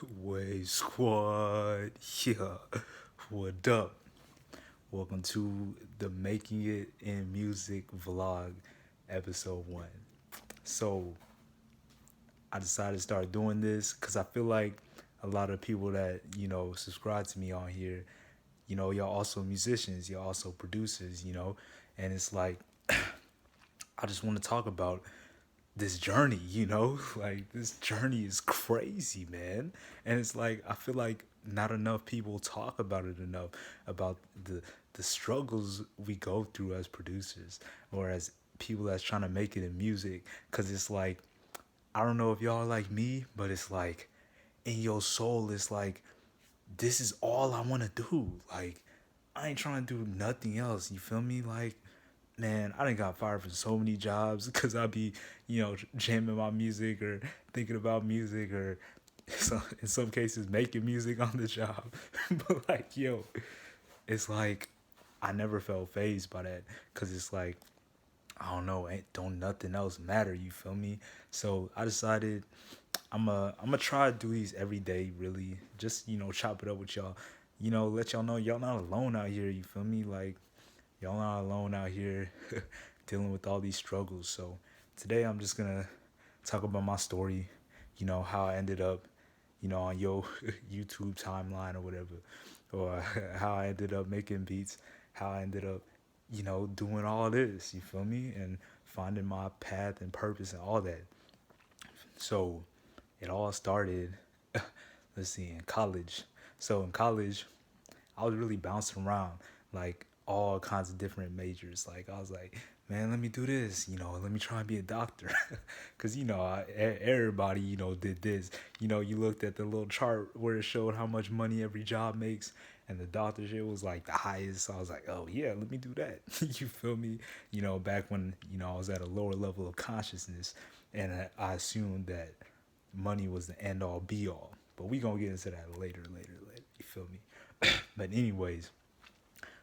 Wave Squad, yeah, what up? Welcome to the Making It in Music vlog, episode 1. So, I decided to start doing this because I feel like a lot of people that, subscribe to me on here, y'all also musicians, y'all also producers, and it's like, I just want to talk about this journey, like this journey is crazy, man. And it's like I feel like not enough people talk about it enough about the struggles we go through as producers or as people that's trying to make it in music. Cause it's like I don't know if y'all are like me, but it's like in your soul, it's like this is all I want to do. Like I ain't trying to do nothing else. You feel me? Like man, I done got fired from so many jobs because I be, jamming my music or thinking about music or so, in some cases making music on the job. But like, yo, it's like I never felt phased by that because it's like I don't know, ain't don't nothing else matter. You feel me? So I decided I'm gonna try to do these every day. Really, just chop it up with y'all. Let y'all know y'all not alone out here. You feel me? Like y'all not alone out here dealing with all these struggles. So today I'm just gonna talk about my story, how I ended up, on your YouTube timeline or whatever, or how I ended up making beats, how I ended up, doing all this, you feel me? And finding my path and purpose and all that. So it all started, let's see, in college. So in college, I was really bouncing around like all kinds of different majors. Like I was like, man, let me do this. Let me try and be a doctor, because everybody did this. You looked at the little chart where it showed how much money every job makes, and the doctor shit was like the highest. So I was like, oh yeah, let me do that. You feel me? Back when I was at a lower level of consciousness, and I assumed that money was the end all be all. But we gonna get into that later. You feel me? But anyways,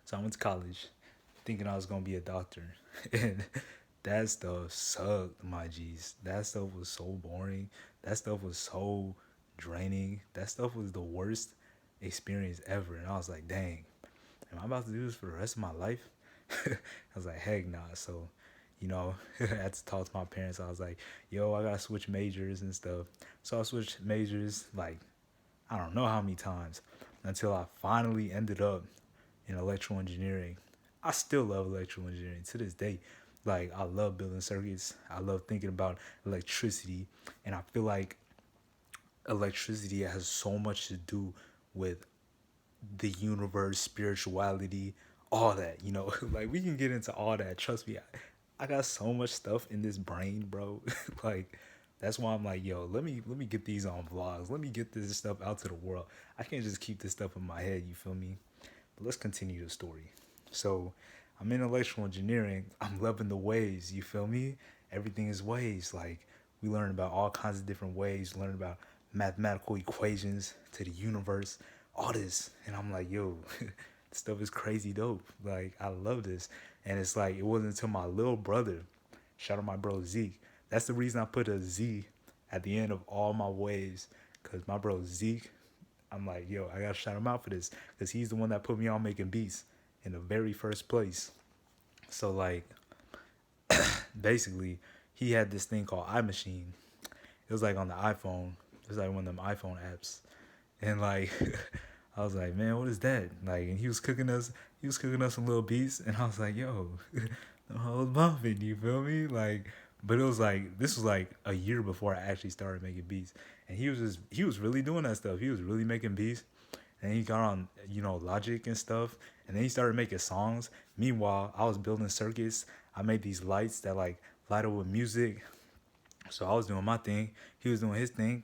so I went to college thinking I was gonna be a doctor, and that stuff sucked, my G's. That stuff was so boring. That stuff was so draining. That stuff was the worst experience ever. And I was like, dang, am I about to do this for the rest of my life? I was like, heck nah. So, I had to talk to my parents. I was like, yo, I gotta switch majors and stuff. So I switched majors like I don't know how many times until I finally ended up in electrical engineering. I still love electrical engineering to this day. Like I love building circuits. I love thinking about electricity, and I feel like electricity has so much to do with the universe, spirituality, all that. Like we can get into all that. Trust me, I got so much stuff in this brain, bro. Like that's why I'm like, yo, let me get these on vlogs. Let me get this stuff out to the world. I can't just keep this stuff in my head. You feel me? But let's continue the story. So I'm in electrical engineering. I'm loving the waves. You feel me? Everything is waves. Like we learn about all kinds of different waves. Learn about mathematical equations to the universe. All this, and I'm like, yo, this stuff is crazy dope. Like I love this, and it's like it wasn't until my little brother, shout out my bro Zeke. That's the reason I put a Z at the end of all my waves, cause my bro Zeke, I'm like, yo, I gotta shout him out for this, cause he's the one that put me on making beats in the very first place. So like, basically, he had this thing called iMachine. It was like on the iPhone. It was like one of them iPhone apps, and like, I was like, man, what is that? Like, and he was cooking us some little beats, and I was like, yo, the whole bumping, you feel me? Like, but it was like this was like a year before I actually started making beats, and he was really doing that stuff. He was really making beats, and he got on Logic and stuff, and then he started making songs. Meanwhile, I was building circuits. I made these lights that like light up with music. So I was doing my thing, he was doing his thing,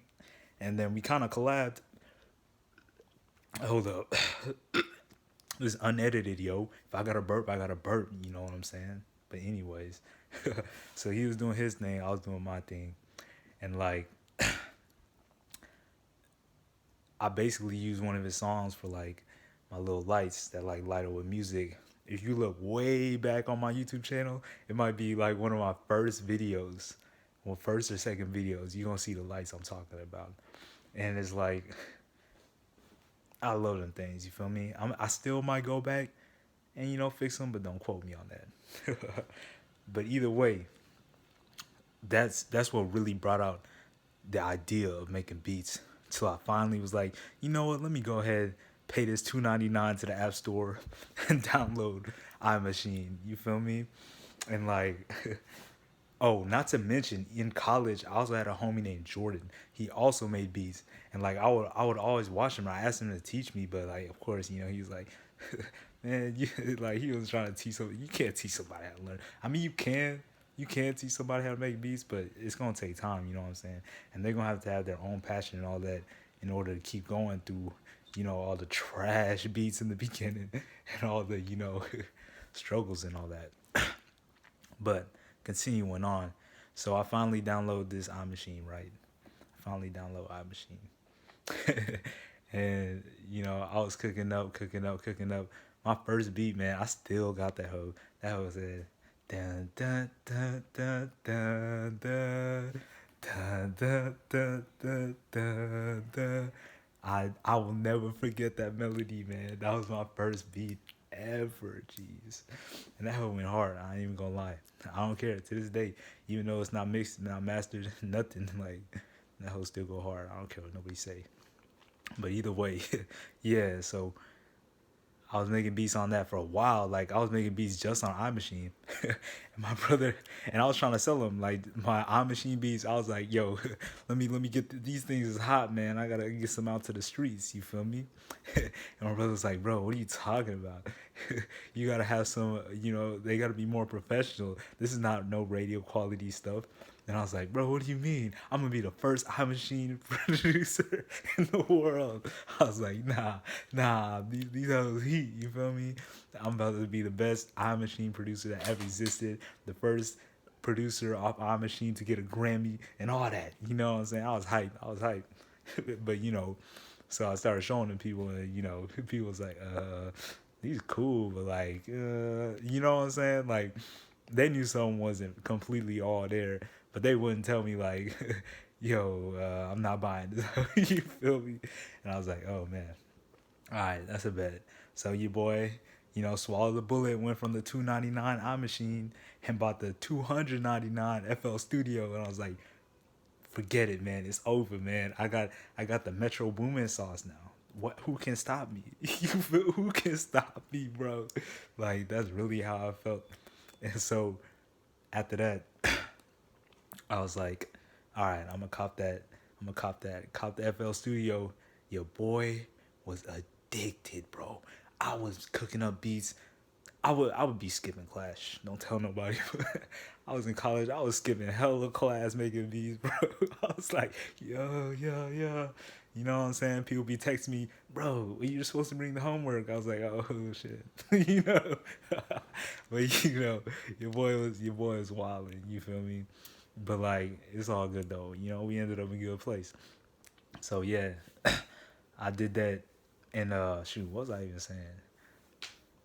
and then we kind of collabed. Hold up. It's unedited, yo. If I got a burp, I got a burp. You know what I'm saying? But anyways, so he was doing his thing, I was doing my thing, and like I basically used one of his songs for like my little lights that like light up with music. If you look way back on my YouTube channel, it might be like one of my first videos, well, first or second videos. You gonna see the lights I'm talking about, And it's like, I love them things. You feel me? I still might go back and fix them, but don't quote me on that. But either way, that's what really brought out the idea of making beats. Till I finally was like, you know what? Let me go ahead, pay this $2.99 to the App Store, and download iMachine. You feel me? And like, oh, not to mention, in college, I also had a homie named Jordan. He also made beats, and like I would always watch him. I asked him to teach me, but like, of course, he was like, man, like he was trying to teach somebody. You can't teach somebody how to learn. I mean, you can teach somebody how to make beats, but it's gonna take time. You know what I'm saying? And they're gonna have to have their own passion and all that in order to keep going through, all the trash beats in the beginning and all the struggles and all that. But continuing on, so I finally download this iMachine, right? I finally download iMachine, and I was cooking up. My first beat, man, I still got that hoe. That hoe said, dun dun dun dun dun dun dun dun dun dun dun dun. I will never forget that melody, man. That was my first beat ever, jeez. And that hoe went hard. I ain't even gonna lie. I don't care to this day, even though it's not mixed, not mastered, nothing. Like that hoe still go hard. I don't care what nobody say. But either way, yeah. So I was making beats on that for a while. Like I was making beats just on iMachine, and my brother and I was trying to sell him like my iMachine beats. I was like, "Yo, let me get these things is hot, man. I gotta get some out to the streets." You feel me? And my brother was like, "Bro, what are you talking about? You gotta have some. They gotta be more professional. This is not no radio quality stuff." And I was like, bro, what do you mean? I'm gonna be the first iMachine producer in the world. I was like, nah, these are heat, you feel me? I'm about to be the best iMachine producer that ever existed. The first producer off iMachine to get a Grammy and all that. You know what I'm saying? I was hyped. But so I started showing them people and people was like, these cool, but like, you know what I'm saying? Like they knew something wasn't completely all there, but they wouldn't tell me like, yo, I'm not buying this. You feel me? And I was like, oh man, all right, that's a bet. So your boy, swallowed the bullet, went from the $2.99 iMachine and bought the $299 FL Studio, and I was like, forget it, man, it's over, man. I got the Metro Boomin sauce now. What? Who can stop me? Who can stop me, bro? Like that's really how I felt. And so after that, I was like, all right, I'm gonna cop that. Cop the FL Studio. Your boy was addicted, bro. I was cooking up beats. I would be skipping class. Don't tell nobody. I was in college. I was skipping hella class making beats, bro. I was like, yo. You know what I'm saying? People be texting me, bro, you're supposed to bring the homework. I was like, oh shit. But your boy was wilding, you feel me? But like it's all good though. We ended up in a good place. So yeah, I did that and shoot, what was I even saying?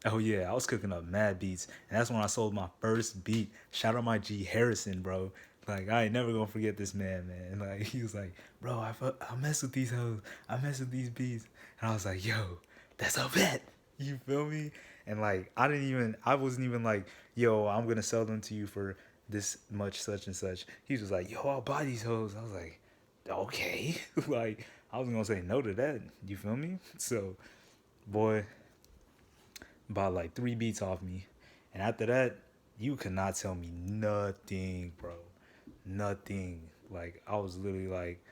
Oh yeah, I was cooking up mad beats, and that's when I sold my first beat. Shout out my G Harrison, bro. Like I ain't never gonna forget this man. And like he was like, bro, I mess with these hoes, I mess with these beats, and I was like, yo, that's a bet. You feel me? And like I wasn't even like, yo, I'm gonna sell them to you for this much, such and such. He was like, yo, I'll buy these hoes. I was like, okay. Like I wasn't gonna say no to that. You feel me? So, boy, bought like 3 beats off me. And after that, you could not tell me nothing, bro. Nothing. Like, I was literally like,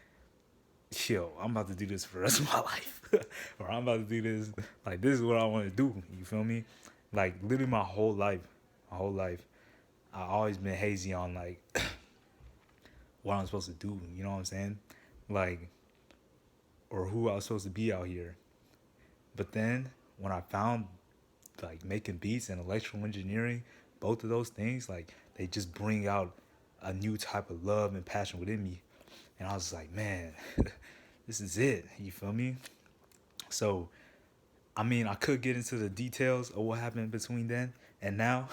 yo, I'm about to do this for the rest of my life. Or I'm about to do this. Like, this is what I want to do. You feel me? Like, literally my whole life. I always been hazy on, like, what I'm supposed to do. You know what I'm saying? Like, or who I was supposed to be out here. But then, when I found like making beats and electrical engineering, both of those things, like they just bring out a new type of love and passion within me. And I was like, man, this is it. You feel me? So, I mean, I could get into the details of what happened between then and now,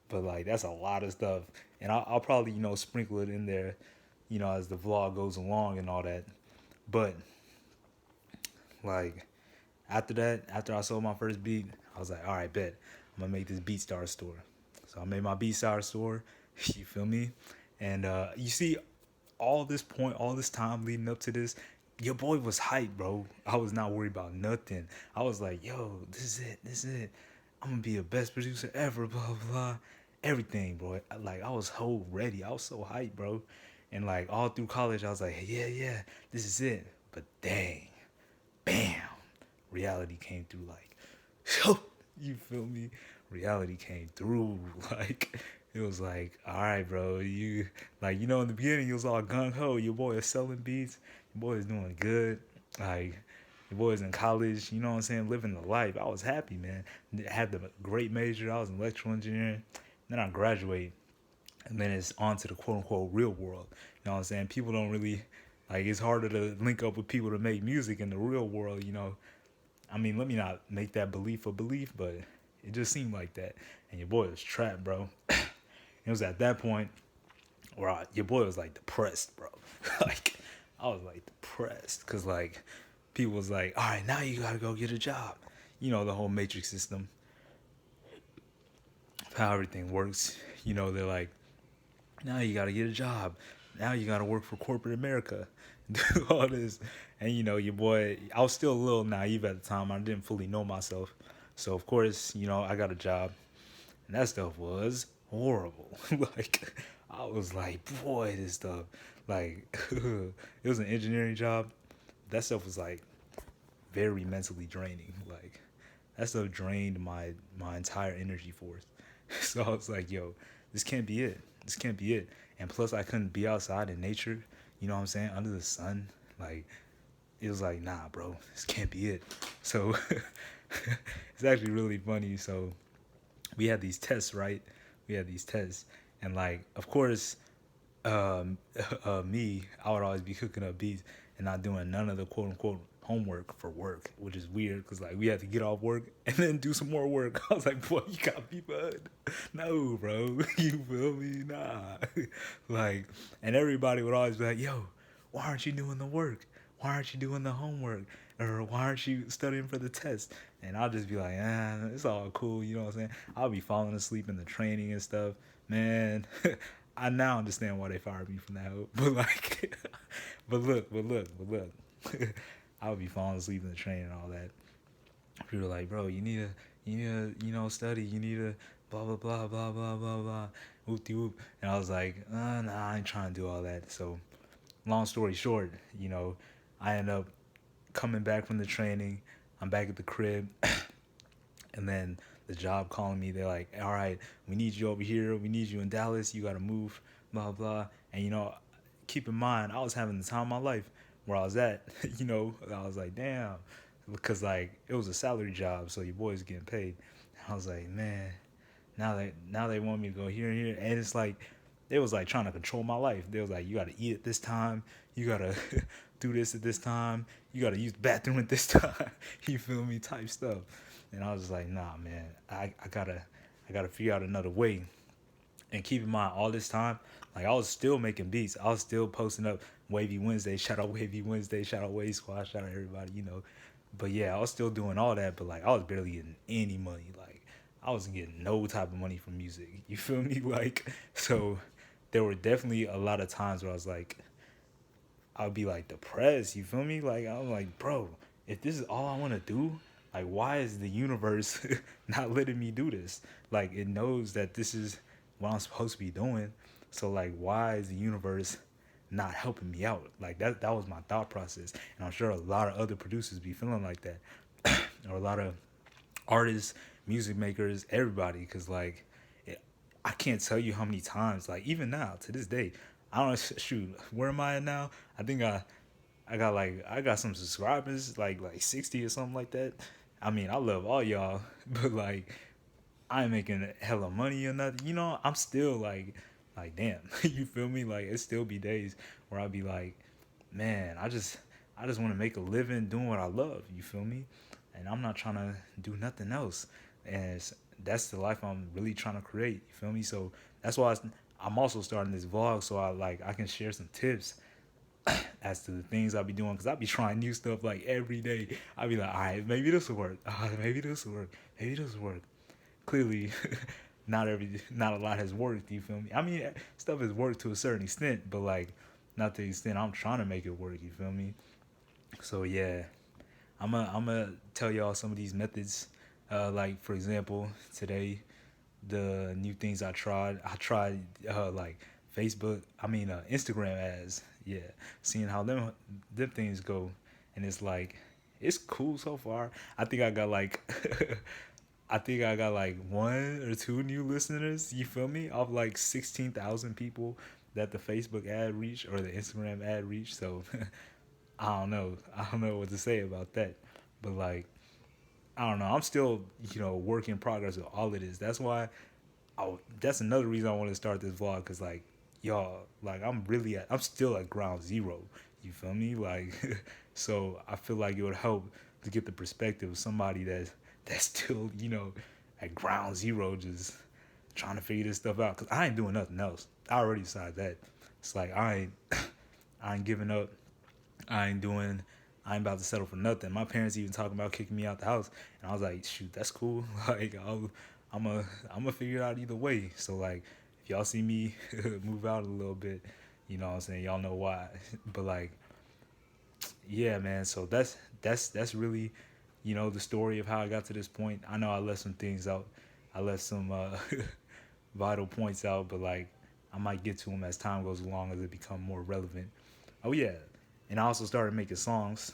but like that's a lot of stuff. And I'll probably, sprinkle it in there, as the vlog goes along and all that. But like after that, after I sold my first beat, I was like, all right, bet I'm gonna make this BeatStar store. So I made my BeatStar store. You feel me? And you see, all this time leading up to this, your boy was hyped, bro. I was not worried about nothing. I was like, yo, this is it. I'm gonna be the best producer ever, blah blah. Everything, bro. Like I was whole ready. I was so hyped, bro. And like all through college, I was like, yeah, this is it. But dang, bam, reality came through like, you feel me? Reality came through like it was like, all right, bro, you like in the beginning it was all gung ho. Your boy is selling beats, your boy is doing good, like your boy is in college. You know what I'm saying? Living the life. I was happy, man. I had the great major. I was in electrical engineering. Then I graduate, and then it's on to the quote unquote real world. You know what I'm saying? People don't really like. It's harder to link up with people to make music in the real world. I mean, let me not make that belief a belief, but it just seemed like that. And your boy was trapped, bro. It was at that point where your boy was like depressed, bro. Like I was like depressed because like people was like, all right, now you gotta go get a job. The whole matrix system, how everything works. They're like, now you gotta get a job. Now you gotta work for corporate America. Do all this. And your boy, I was still a little naive at the time. I didn't fully know myself. So of course, I got a job. And that stuff was horrible. Like I was like, boy, this stuff, like it was an engineering job. That stuff was like very mentally draining. Like that stuff drained my entire energy force. So I was like, yo, this can't be it. This can't be it. And plus I couldn't be outside in nature, you know what I'm saying, under the sun. Like it was like, nah, bro, this can't be it. So it's actually really funny. So we had these tests, right? We had these tests. And like, of course, me, I would always be cooking up beats and not doing none of the quote unquote homework for work, which is weird because like we had to get off work and then do some more work. I was like, boy, you got me bud. No, bro, you feel me? Nah. Like, and everybody would always be like, yo, why aren't you doing the work? Why aren't you doing the homework? Or why aren't you studying for the test? And I'll just be like, it's all cool, you know what I'm saying? I'll be falling asleep in the training and stuff. Man, I now understand why they fired me from that hope. But like, but look. I would be falling asleep in the train and all that. People were like, bro, you need to, study. You need to blah, blah, blah, blah, blah, blah, blah, whoop-de-whoop. And I was like, nah, I ain't trying to do all that. So long story short, I end up coming back from the training. I'm back at the crib. And then the job calling me. They're like, all right, we need you over here. We need you in Dallas. You got to move, blah, blah. And, keep in mind, I was having the time of my life where I was at. I was like, damn. Because, like, it was a salary job, so your boy's getting paid. I was like, man, now they want me to go here and here. And it's like, they was, like, trying to control my life. They was like, you got to eat at this time. You got to do this at this time. You got to use the bathroom at this time. You feel me? Type stuff. And I was just like, nah, man, I gotta figure out another way. And keep in mind, all this time, like I was still making beats. I was still posting up Wavy Wednesday. Shout out Wavy Wednesday. Shout out Wave Squad. Shout out everybody, But yeah, I was still doing all that. But like, I was barely getting any money. Like, I wasn't getting no type of money from music. You feel me? Like, so there were definitely a lot of times where I was like, I'd be like depressed. You feel me? Like, I'm like, bro, if this is all I want to do, like, why is the universe not letting me do this? Like, it knows that this is what I'm supposed to be doing. So, like, why is the universe not helping me out? Like, that was my thought process. And I'm sure a lot of other producers be feeling like that. Or a lot of artists, music makers, everybody. Because, like, I can't tell you how many times, like, even now, to this day, I don't know, shoot, where am I at now? I think I got some subscribers, like 60 or something like that. I mean, I love all y'all, but like I ain't making hella money or nothing. I'm still like damn, you feel me? Like it still be days where I'll be like, man, I just want to make a living doing what I love. You feel me? And I'm not trying to do nothing else. And that's the life I'm really trying to create. You feel me? So that's why I'm also starting this vlog so I can share some tips as to the things I be doing, because I be trying new stuff like every day. I be like, all right, maybe this will work. Maybe this will work. Maybe this will work. Clearly, not a lot has worked. You feel me? I mean, stuff has worked to a certain extent, but like not to the extent I'm trying to make it work. You feel me? So yeah, I'm gonna tell y'all some of these methods. Like for example, today the new things I tried. I tried like Facebook. I mean Instagram ads. Yeah, seeing how them things go, and it's like it's cool so far. I think I got like I think I got like one or two new listeners. You feel me? Of like 16,000 people that the Facebook ad reached or the Instagram ad reached. So I don't know. I don't know what to say about that. But like I don't know. I'm still, work in progress with all of this. That's why that's another reason I want to start this vlog, cuz like y'all, like I'm still at ground zero. You feel me? Like so I feel like it would help to get the perspective of somebody that's still, at ground zero just trying to figure this stuff out, cuz I ain't doing nothing else. I already decided that. It's like I ain't giving up. I ain't about to settle for nothing. My parents even talking about kicking me out the house, and I was like, shoot, that's cool. Like, I'm a figure it out either way. So like, if y'all see me move out a little bit, you know what I'm saying, y'all know why. But like, yeah, man. So that's really, the story of how I got to this point. I know I left some things out. I left some vital points out, but like, I might get to them as time goes along as it become more relevant. Oh yeah, and I also started making songs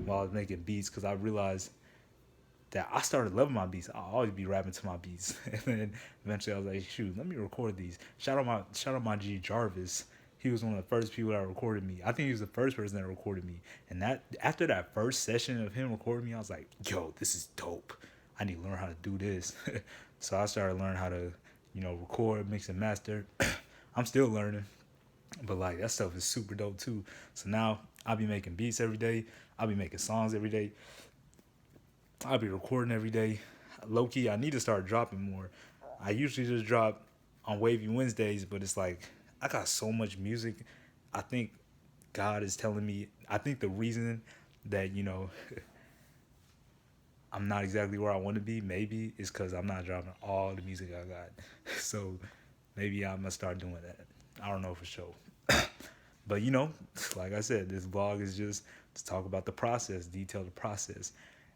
while I was making beats, because I realized that I started loving my beats. I'll always be rapping to my beats, and then eventually I was like, shoot, let me record these. Shout out my G Jarvis. He was one of the first people that recorded me. I think he was the first person that recorded me. And that after that first session of him recording me, I was like, yo, this is dope. I need to learn how to do this. So I started learning how to, record, mix, and master. I'm still learning, but like that stuff is super dope too. So now I'll be making beats every day. I'll be making songs every day. I'll be recording every day. Low key, I need to start dropping more. I usually just drop on Wavy Wednesdays, but it's like I got so much music. I think God is telling me. I think the reason that I'm not exactly where I want to be, maybe, is because I'm not dropping all the music I got. So maybe I'm gonna start doing that. I don't know for sure. But like I said, this vlog is just to talk about the process, detail the process.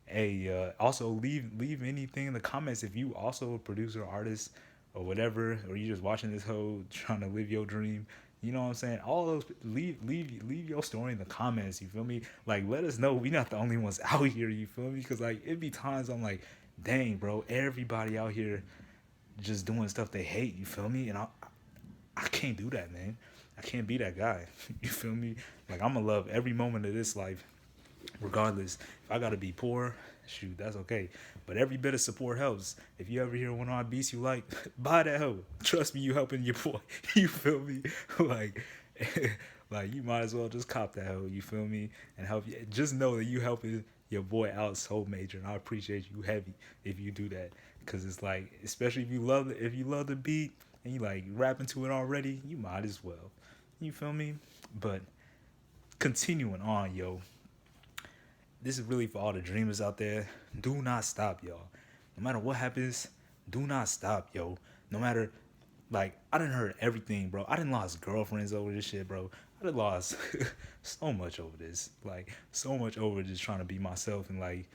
Hey, also leave anything in the comments if you also a producer, artist, or whatever, or you just watching this whole trying to live your dream. You know what I'm saying? All those leave your story in the comments. You feel me? Like let us know we not the only ones out here. You feel me? Because like it be times I'm like, dang, bro, everybody out here just doing stuff they hate. You feel me? And I can't do that, man. I can't be that guy. You feel me? Like I'm gonna love every moment of this life, regardless. If I gotta be poor, shoot, that's okay. But every bit of support helps. If you ever hear one of my beats you like, buy that hoe. Trust me, you helping your boy. You feel me? like, like you might as well just cop that hoe. You feel me? And help you. Just know that you helping your boy out so major, and I appreciate you heavy if you do that. Cause it's like, especially if you love the beat and you like rapping to it already, you might as well. You feel me? But continuing on, yo. This is really for all the dreamers out there. Do not stop, y'all. No matter what happens, do not stop, yo. No matter, like, I done heard everything, bro. I done lost girlfriends over this shit, bro. I done lost so much over this. Like, so much over just trying to be myself and, like,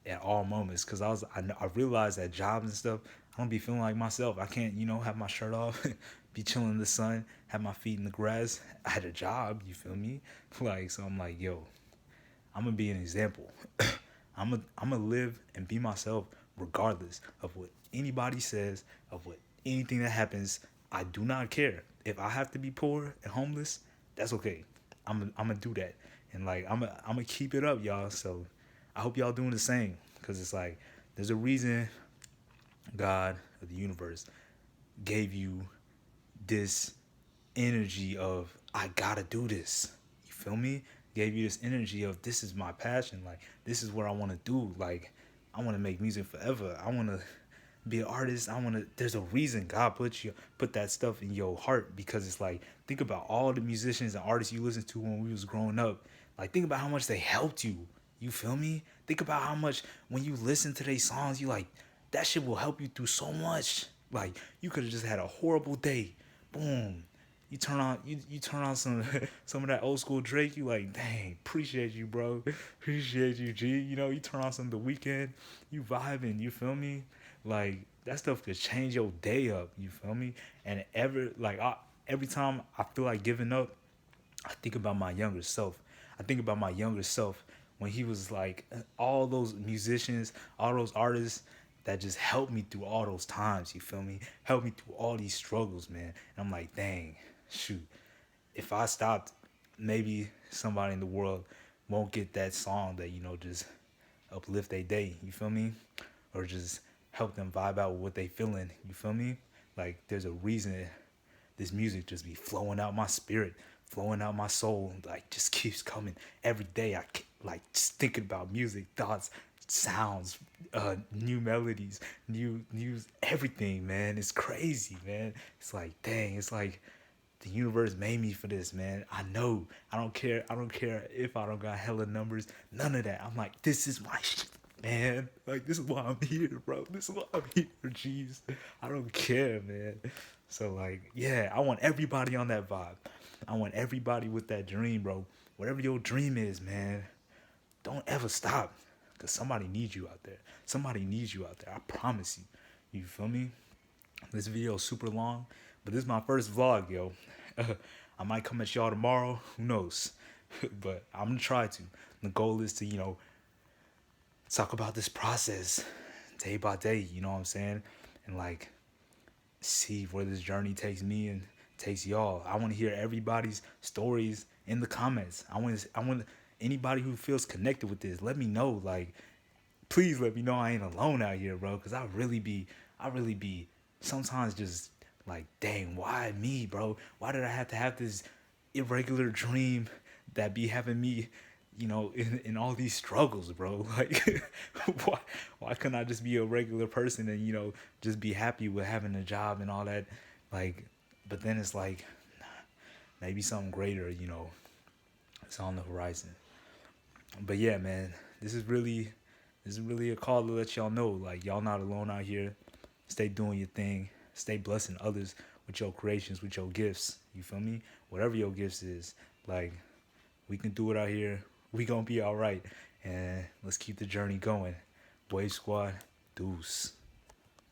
at all moments. Because I realized that jobs and stuff, I don't be feeling like myself. I can't, have my shirt off, be chilling in the sun, have my feet in the grass. I had a job, you feel me? Like, so I'm like, yo, I'm gonna be an example. I'm gonna live and be myself regardless of what anybody says, of what anything that happens. I do not care. If I have to be poor and homeless, that's okay. I'm gonna do that, and like I'm gonna keep it up, y'all. So I hope y'all doing the same, because it's like there's a reason God of the universe gave you this energy of I gotta do this. You feel me? Gave you this energy of this is my passion. Like this is what I want to do. Like I want to make music forever. I want to be an artist. I want to. There's a reason God put that stuff in your heart, because it's like, think about all the musicians and artists you listened to when we was growing up. Like, think about how much they helped you. You feel me? Think about how much when you listen to their songs, you like, that shit will help you through so much. Like, you could have just had a horrible day. Boom. You turn on some some of that old school Drake. You like, dang, appreciate you, bro. Appreciate you, G. You know, you turn on some The Weeknd. You vibing. You feel me? Like, that stuff could change your day up. You feel me? And every time I feel like giving up, I think about my younger self. I think about my younger self when he was like, all those musicians, all those artists that just helped me through all those times. You feel me? Helped me through all these struggles, man. And I'm like, dang, shoot. If I stopped, maybe somebody in the world won't get that song that, just uplift their day. You feel me? Or just help them vibe out with what they feeling. You feel me? Like, there's a reason this music just be flowing out my spirit, flowing out my soul, like, just keeps coming every day. I like just thinking about music, thoughts, sounds, new melodies, new everything, man. It's crazy, man. It's like, dang, it's like the universe made me for this, man. I know. I don't care if I don't got hella numbers, none of that. I'm like, this is my shit, man. Like, this is why I'm here, bro. This is why I'm here, jeez. I don't care, man. So, like, yeah, I want everybody on that vibe. I want everybody with that dream, bro. Whatever your dream is, man, don't ever stop. Because somebody needs you out there. Somebody needs you out there. I promise you. You feel me? This video is super long, but this is my first vlog, yo. I might come at y'all tomorrow. Who knows? But I'm going to try to. The goal is to, talk about this process day by day, you know what I'm saying? And, like, see where this journey takes me and takes y'all. I want to hear everybody's stories in the comments. I want anybody who feels connected with this, let me know. Like, please let me know I ain't alone out here, bro. Cause I really be sometimes just like, dang, why me, bro? Why did I have to have this irregular dream that be having me, in all these struggles, bro? Like, why couldn't I just be a regular person and, just be happy with having a job and all that? Like, but then it's like, maybe something greater, it's on the horizon. But yeah, man, this is really a call to let y'all know, like, y'all not alone out here. Stay doing your thing. Stay blessing others with your creations, with your gifts. You feel me? Whatever your gifts is, like, we can do it out here. We gonna be all right. And let's keep the journey going. Boy Squad, deuce.